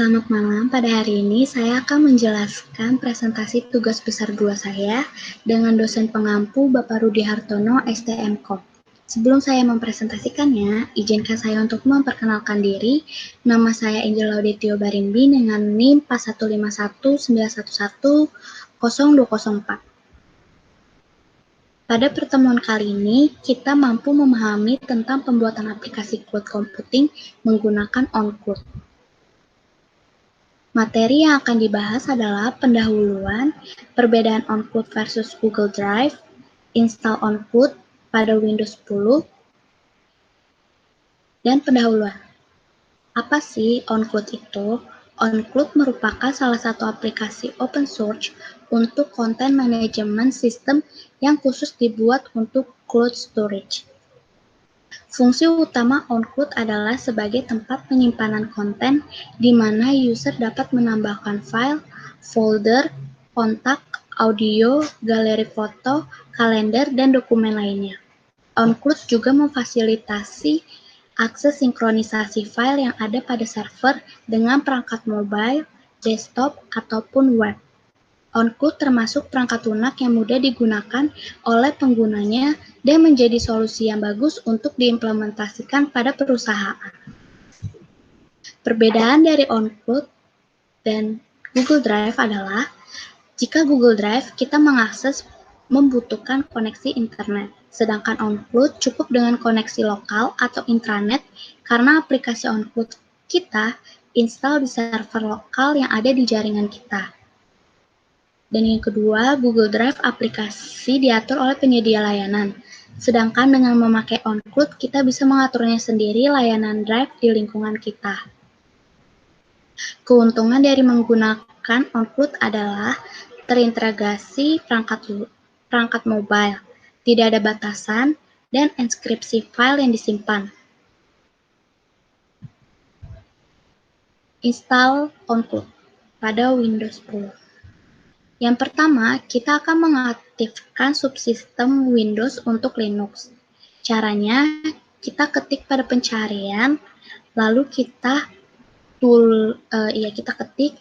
Selamat malam, pada hari ini saya akan menjelaskan presentasi tugas besar 2 saya dengan dosen pengampu Bapak Rudi Hartono, STMKOP. Sebelum saya mempresentasikannya, izinkan saya untuk memperkenalkan diri. Nama saya Angel Laudetio Barimbi dengan NIM 41519110204. Pada pertemuan kali ini, kita mampu memahami tentang pembuatan aplikasi cloud computing menggunakan OnCloud. Materi yang akan dibahas adalah pendahuluan, perbedaan OnCloud versus Google Drive, install OnCloud pada Windows 10, dan pendahuluan. Apa sih OnCloud itu? OnCloud merupakan salah satu aplikasi open source untuk content management system yang khusus dibuat untuk cloud storage. Fungsi utama OnCloud adalah sebagai tempat penyimpanan konten di mana user dapat menambahkan file, folder, kontak, audio, galeri foto, kalender, dan dokumen lainnya. OnCloud juga memfasilitasi akses sinkronisasi file yang ada pada server dengan perangkat mobile, desktop, ataupun web. OnCloud termasuk perangkat lunak yang mudah digunakan oleh penggunanya dan menjadi solusi yang bagus untuk diimplementasikan pada perusahaan. Perbedaan dari OnCloud dan Google Drive adalah, jika Google Drive kita mengakses membutuhkan koneksi internet, sedangkan OnCloud cukup dengan koneksi lokal atau intranet karena aplikasi OnCloud kita install di server lokal yang ada di jaringan kita. Dan yang kedua, Google Drive aplikasi diatur oleh penyedia layanan. Sedangkan dengan memakai OnCloud, kita bisa mengaturnya sendiri layanan Drive di lingkungan kita. Keuntungan dari menggunakan OnCloud adalah terintegrasi perangkat mobile, tidak ada batasan, dan enkripsi file yang disimpan. Install OnCloud pada Windows 10. Yang pertama, kita akan mengaktifkan subsistem Windows untuk Linux. Caranya, kita ketik pada pencarian, lalu kita ketik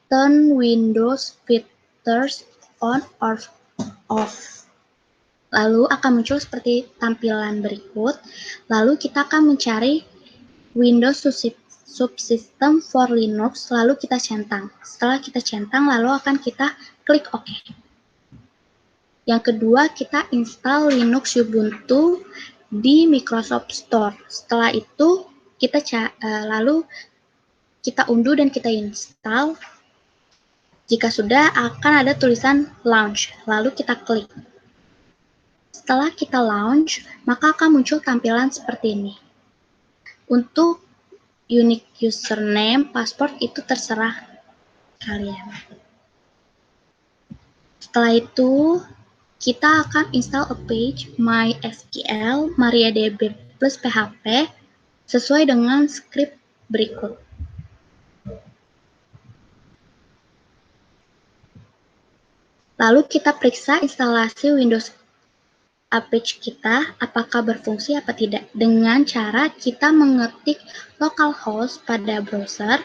turn Windows features on or off. Lalu akan muncul seperti tampilan berikut. Lalu kita akan mencari Windows subsystem for Linux, lalu kita centang. Setelah kita centang, lalu akan kita klik OK. Yang kedua, kita install Linux Ubuntu di Microsoft Store. Setelah itu, lalu kita unduh dan kita install. Jika sudah, akan ada tulisan launch, lalu kita klik. Setelah kita launch, maka akan muncul tampilan seperti ini. Untuk unique username, password itu terserah kalian. Setelah itu, kita akan install a page MySQL MariaDB plus PHP sesuai dengan script berikut. Lalu kita periksa instalasi Windows page kita apakah berfungsi apa tidak dengan cara kita mengetik localhost pada browser.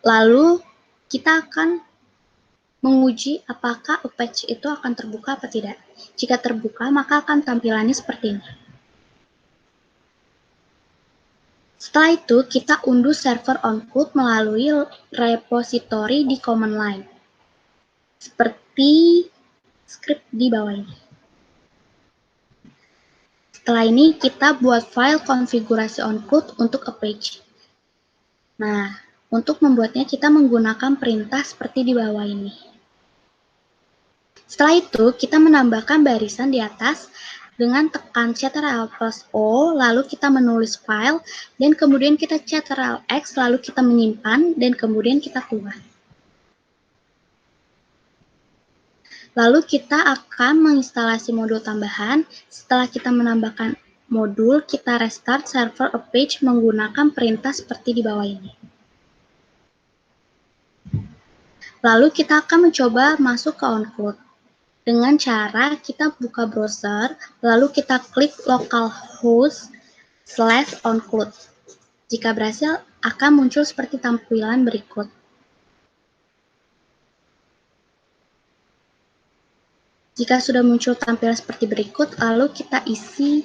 Lalu kita akan menguji apakah page itu akan terbuka apa tidak. Jika terbuka, maka akan tampilannya seperti ini. Setelah itu, kita unduh server OnCloud melalui repository di command line, seperti script di bawah ini. Setelah ini, kita buat file konfigurasi OnCloud untuk a page. Nah, untuk membuatnya kita menggunakan perintah seperti di bawah ini. Setelah itu, kita menambahkan barisan di atas dengan tekan Ctrl+O, lalu kita menulis file, dan kemudian kita Ctrl+X, lalu kita menyimpan, dan kemudian kita keluar. Lalu kita akan menginstalasi modul tambahan. Setelah kita menambahkan modul, kita restart server a page menggunakan perintah seperti di bawah ini. Lalu kita akan mencoba masuk ke OnCloud. Dengan cara kita buka browser, lalu kita klik localhost/OnCloud. Jika berhasil, akan muncul seperti tampilan berikut. Jika sudah muncul tampilan seperti berikut, lalu kita isi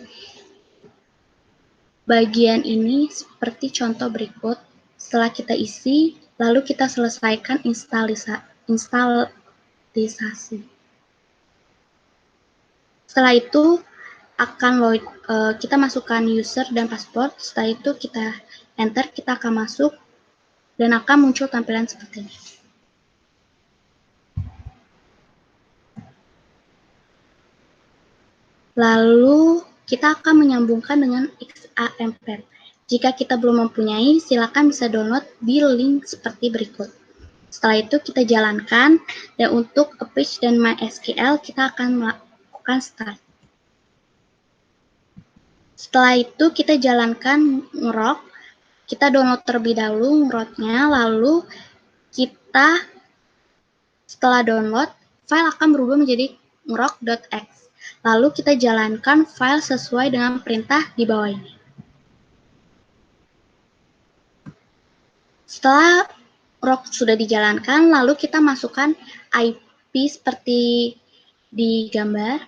bagian ini seperti contoh berikut. Setelah kita isi, lalu kita selesaikan instalisasi. Setelah itu, kita masukkan user dan password. Setelah itu kita enter, kita akan masuk dan akan muncul tampilan seperti ini. Lalu kita akan menyambungkan dengan XAMPP. Jika kita belum mempunyai, silakan bisa download di link seperti berikut. Setelah itu kita jalankan, dan untuk Apache dan MySQL kita akan melakukan start. Setelah itu kita jalankan ngrok, kita download terlebih dahulu ngroknya, lalu kita setelah download, file akan berubah menjadi ngrok.x. Lalu kita jalankan file sesuai dengan perintah di bawah ini. Setelah ngrok sudah dijalankan, lalu kita masukkan IP seperti di gambar.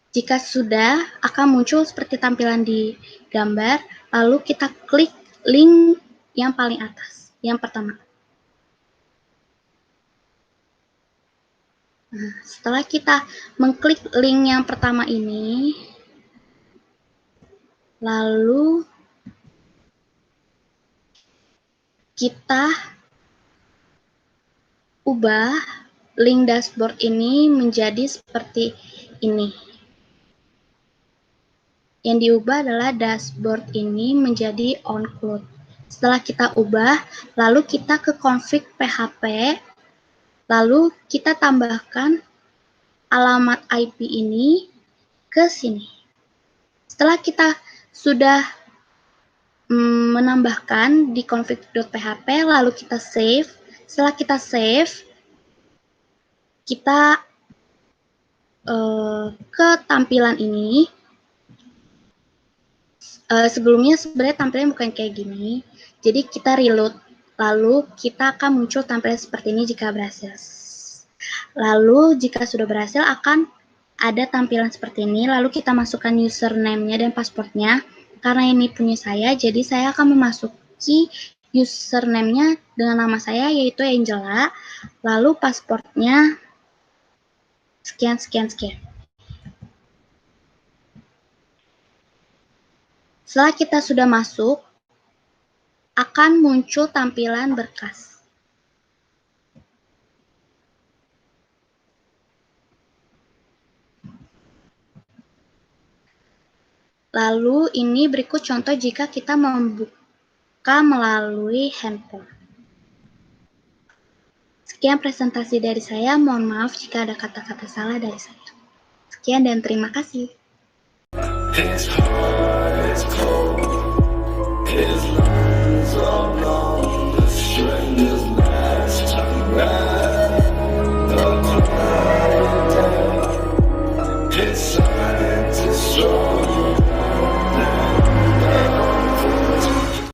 Jika sudah, akan muncul seperti tampilan di gambar, lalu kita klik link yang paling atas, yang pertama. Nah, setelah kita mengklik link yang pertama ini, lalu kita ubah link dashboard ini menjadi seperti ini. Yang diubah adalah dashboard ini menjadi onCloud. Setelah kita ubah, lalu kita ke config PHP, lalu kita tambahkan alamat IP ini ke sini. Setelah kita sudah menambahkan di config.php, lalu kita save. Setelah kita save, kita ke tampilan ini. Sebelumnya sebenarnya tampilannya bukan kayak gini. Jadi kita reload, lalu kita akan muncul tampilan seperti ini jika berhasil. Lalu jika sudah berhasil akan ada tampilan seperti ini. Lalu kita masukkan username-nya dan password-nya. Karena ini punya saya, jadi saya akan memasuki username-nya dengan nama saya yaitu Angela. Lalu password-nya sekian. Setelah kita sudah masuk, akan muncul tampilan berkas. Lalu ini berikut contoh jika kita membuka melalui handphone. Sekian presentasi dari saya, mohon maaf jika ada kata-kata salah dari saya. Sekian dan terima kasih. It's hard, it's cold.